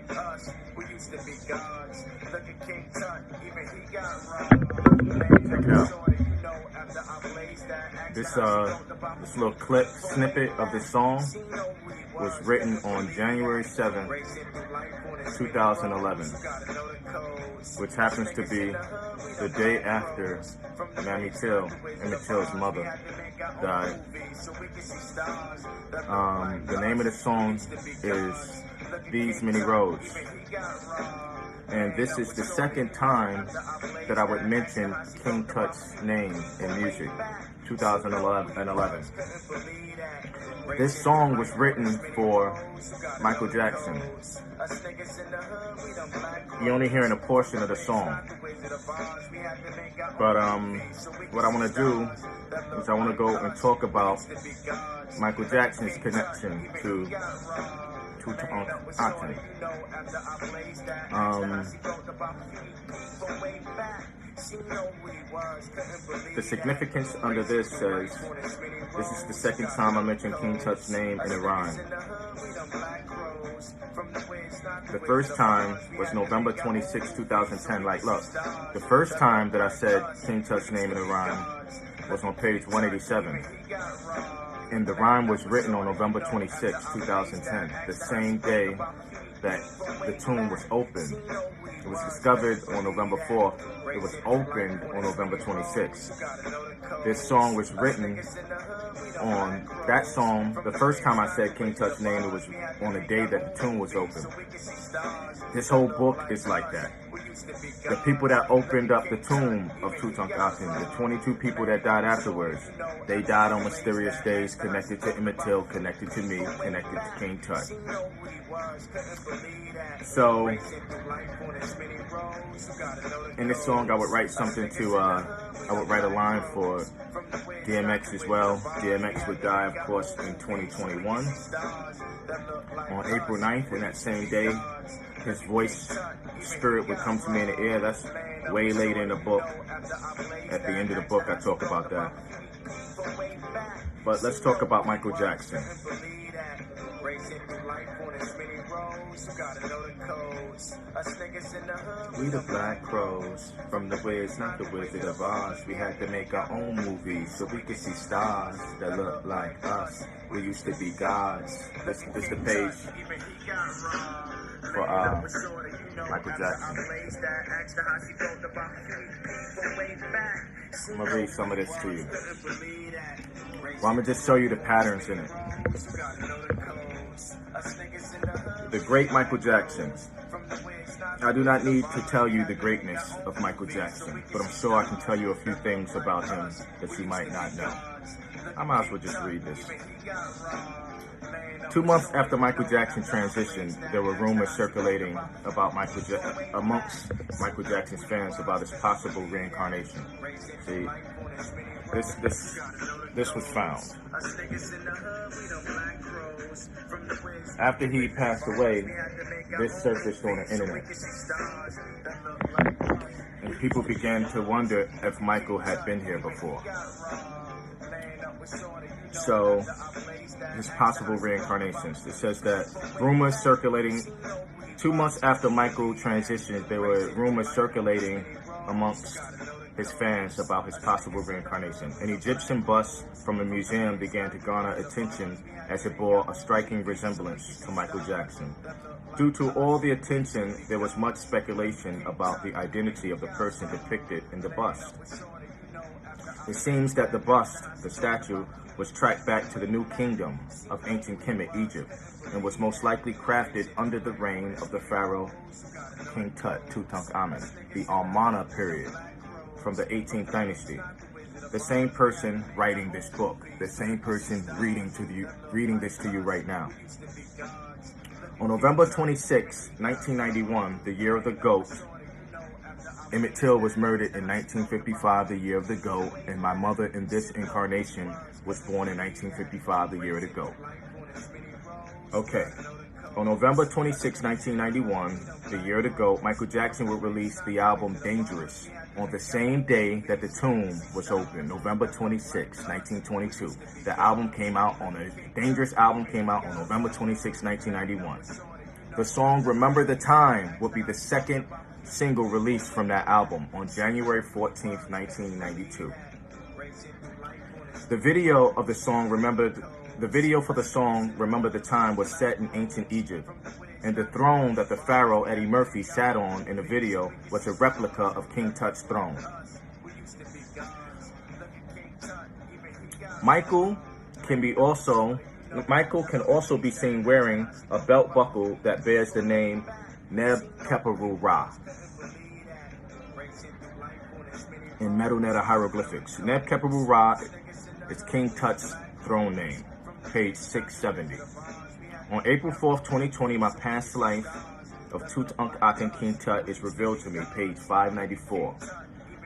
like us, we used to be gods. Look at King Tut, even he got robbed. Check it out. This little snippet of this song was written on January 7th, 2011, which happens to be the day after Mammie Till, Emmett Till's mother, died. The name of the song is These Many Roads. And this is the second time that I would mention King Tut's name in music, 2011. This song was written for Michael Jackson. You're only hearing a portion of the song. But what I want to do is I want to go and talk about Michael Jackson's connection to Tutankhamun. The significance under this says, this is the second time I mentioned King Tut's name in a rhyme. The first time was November 26, 2010. Like, look, the first time that I said King Tut's name in a rhyme was on page 187. And the rhyme was written on November 26, 2010, the same day that the tomb was opened. It was discovered on November 4th. It was opened on November 26th. This song was written on that song. The first time I said King Tut's name, it was on the day that the tomb was opened. This whole book is like that. The people that opened up the tomb of Tutankhamun, the 22 people that died afterwards, they died on mysterious days, connected to Emmett Till, connected to me, connected to King Tut. So, in this song, I would write something to, I would write a line for DMX as well. DMX would die, of course, in 2021. On April 9th, and that same day, his voice, spirit would come to me in the ear. That's way later in the book. At the end of the book, I talk about that. But let's talk about Michael Jackson. We the Black Crows, from the Wiz, not the Wizard of Oz. We had to make our own movies so we could see stars that look like us. We used to be gods. This is the page for Michael Jackson. I'm gonna read some of this to you. Well, I'm gonna just show you the patterns in it. The great Michael Jackson. I do not need to tell you the greatness of Michael Jackson, but I'm sure I can tell you a few things about him that you might not know. I might as well just read this. 2 months after Michael Jackson transitioned, there were rumors circulating about amongst Michael Jackson's fans about his possible reincarnation. See, this was found. After he passed away, this surfaced on the internet. And people began to wonder if Michael had been here before. So, his possible reincarnations. It says that rumors circulating 2 months after Michael transitioned, there were rumors circulating amongst his fans about his possible reincarnation. An Egyptian bust from a museum began to garner attention as it bore a striking resemblance to Michael Jackson. Due to all the attention, there was much speculation about the identity of the person depicted in the bust. It seems that the bust, the statue, was tracked back to the New Kingdom of ancient Kemet, Egypt, and was most likely crafted under the reign of the pharaoh King Tut, Tutankhamun, the Amarna period, from the 18th dynasty. The same person writing this book, the same person reading this to you right now. On November 26, 1991, the year of the goat, Emmett Till was murdered in 1955, the year of the goat, and my mother in this incarnation was born in 1955, the year of the goat. Okay. On November 26, 1991, the year of the goat, Michael Jackson would release the album Dangerous on the same day that the tomb was opened, November 26, 1922. The Dangerous album came out on November 26, 1991. The song Remember the Time would be the second single released from that album on January 14th, 1992. The video for the song Remember the Time was set in ancient Egypt, and the throne that the pharaoh Eddie Murphy sat on in the video was a replica of King Tut's throne. Michael can also be seen wearing a belt buckle that bears the name Neb Keperu Ra in Metal Netta hieroglyphics. Neb Keperu Ra is King Tut's throne name, page 670. On April 4th, 2020, my past life of Tutankhaten King Tut is revealed to me, page 594.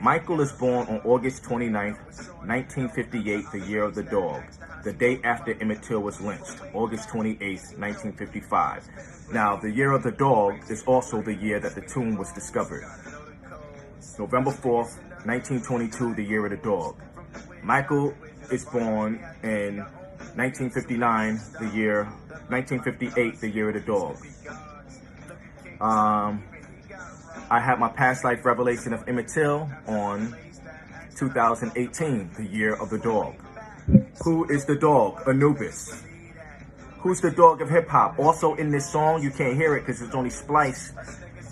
Michael is born on August 29th, 1958, the year of the dog, the day after Emmett Till was lynched, August 28th, 1955. Now, the year of the dog is also the year that the tomb was discovered. November 4th, 1922, the year of the dog. Michael is born in 1958, the year of the dog. I had my past life revelation of Emmett Till on 2018, the year of the dog. Who is the dog? Anubis. Who's the dog of hip hop? Also in this song, you can't hear it because it's only spliced.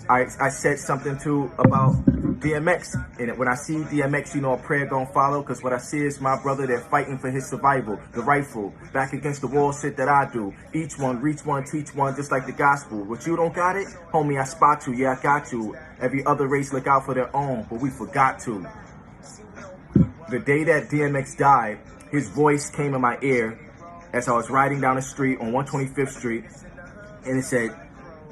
I said something too about DMX in it. When I see DMX, you know, a prayer gonna follow, because what I see is my brother, they're fighting for his survival. The rifle, back against the wall shit that I do. Each one, reach one, teach one, just like the gospel. What you don't got it? Homie, I spot you, yeah, I got you. Every other race look out for their own, but we forgot to. The day that DMX died, his voice came in my ear as I was riding down the street on 125th Street, and it said,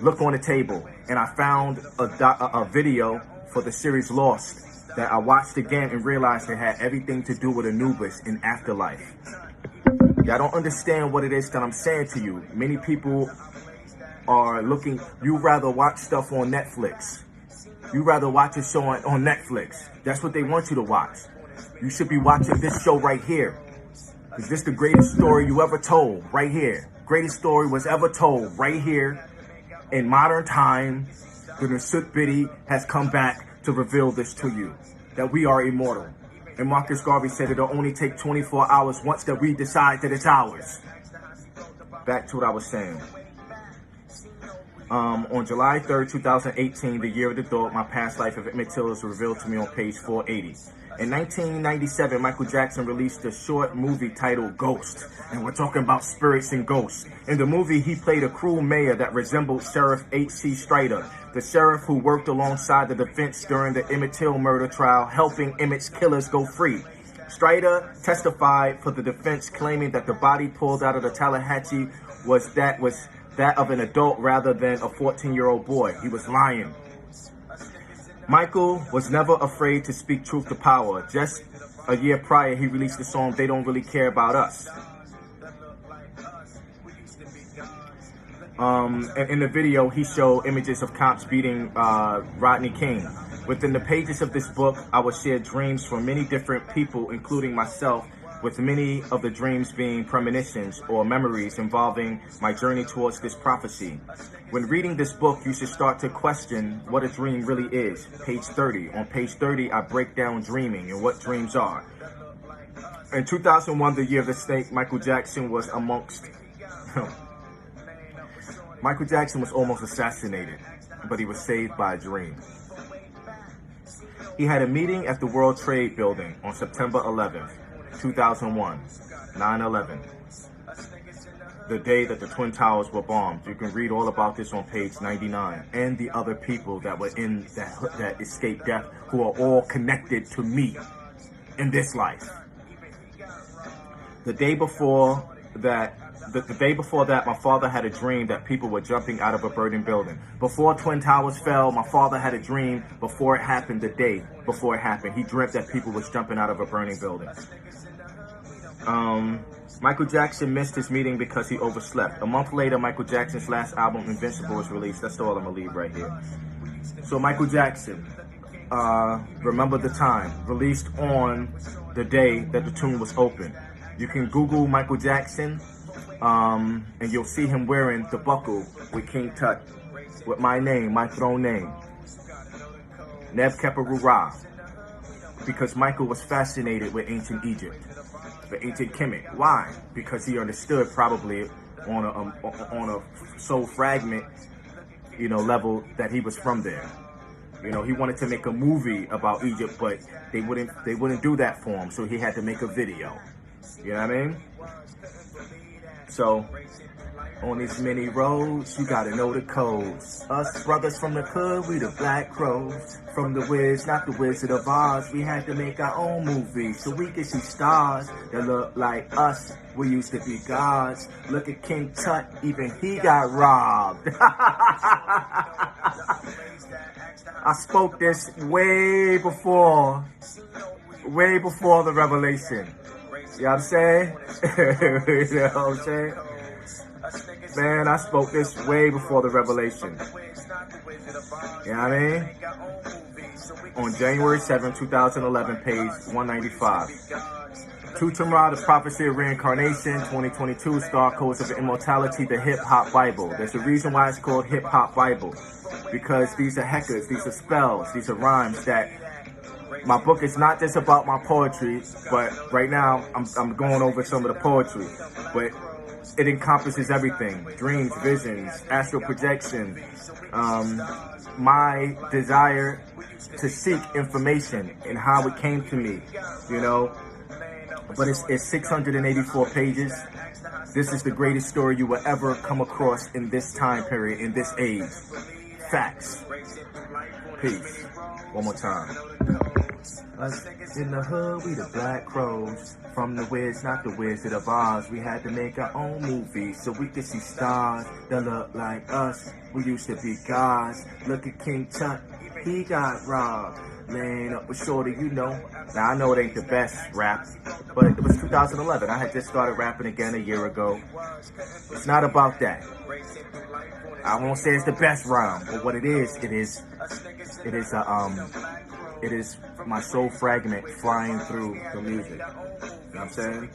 look on the table. And I found a video for the series Lost that I watched again and realized it had everything to do with Anubis in Afterlife. Y'all don't understand what it is that I'm saying to you. Many people are looking, you rather watch stuff on Netflix. You rather watch a show on Netflix. That's what they want you to watch. You should be watching this show right here. Because this is the greatest story you ever told, right here. Greatest story was ever told, right here. In modern time, the Nasut Biddy has come back to reveal this to you, that we are immortal. And Marcus Garvey said it'll only take 24 hours once that we decide that it's ours. Back to what I was saying. On July 3rd, 2018, the year of the dog, my past life of Emmett Till is revealed to me on page 480. In 1997, Michael Jackson released a short movie titled Ghost, and we're talking about spirits and ghosts. In the movie, he played a cruel mayor that resembled Sheriff H.C. Strider, the sheriff who worked alongside the defense during the Emmett Till murder trial, helping Emmett's killers go free. Strider testified for the defense, claiming that the body pulled out of the Tallahatchie was that of an adult rather than a 14-year-old boy. He was lying. Michael was never afraid to speak truth to power. Just a year prior, he released the song They Don't Really Care About Us. And in the video, he showed images of cops beating Rodney King. Within the pages of this book, I will share dreams from many different people, including myself, with many of the dreams being premonitions or memories involving my journey towards this prophecy. When reading this book, you should start to question what a dream really is. Page 30. On page 30, I break down dreaming and what dreams are. In 2001, the year of the snake, Michael Jackson was Michael Jackson was almost assassinated, but he was saved by a dream. He had a meeting at the World Trade Building on September 11th. 2001, 9/11, the day that the Twin Towers were bombed. You can read all about this on page 99, and the other people that were in that escaped death, who are all connected to me in this life. The day before that, my father had a dream that people were jumping out of a burning building. Before Twin Towers fell, my father had a dream before it happened, the day before it happened. He dreamt that people was jumping out of a burning building. Michael Jackson missed his meeting because he overslept. A month later, Michael Jackson's last album, Invincible, was released. That's all I'm going to leave right here. So Michael Jackson, Remember the Time, released on the day that the tomb was opened. You can Google Michael Jackson And you'll see him wearing the buckle with King Tut, with my name, my throne name, Neb Keperu Ra, because Michael was fascinated with ancient Egypt, the ancient Kemet. Why? Because he understood probably on a soul fragment, level that he was from there. He wanted to make a movie about Egypt, but they wouldn't do that for him, so he had to make a video. You know what I mean? So, on these many roads, you gotta know the codes. Us brothers from the hood, we the Black Crows. From the Wiz, not the Wizard of Oz. We had to make our own movie so we could see stars that look like us. We used to be gods. Look at King Tut, even he got robbed. I spoke this way before the revelation. You know what I'm saying? You know what I'm saying? Man, I spoke this way before the revelation. You know what I mean? On January 7, 2011, page 195. TutemRa The Prophecy of Reincarnation, 2022, Star Codes of Immortality, the Hip Hop Bible. There's a reason why it's called Hip Hop Bible. Because these are heckers, these are spells, these are rhymes that... My book is not just about my poetry, but right now I'm going over some of the poetry. But it encompasses everything: dreams, visions, astral projection, my desire to seek information and how it came to me, But it's 684 pages. This is the greatest story you will ever come across in this time period, in this age. Facts. Peace. One more time. Us in the hood, we the Black Crows. From the Wiz, not the Wizard of Oz. We had to make our own movie so we could see stars that look like us. We used to be gods. Look at King Tut, he got robbed. Laying up with Shorty, Now I know it ain't the best rap, but it was 2011. I had just started rapping again a year ago. It's not about that. I won't say it's the best rhyme, but what it is my soul fragment flying through the music. You know what I'm saying?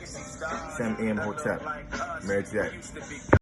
Sam M. Hotep. Mary J.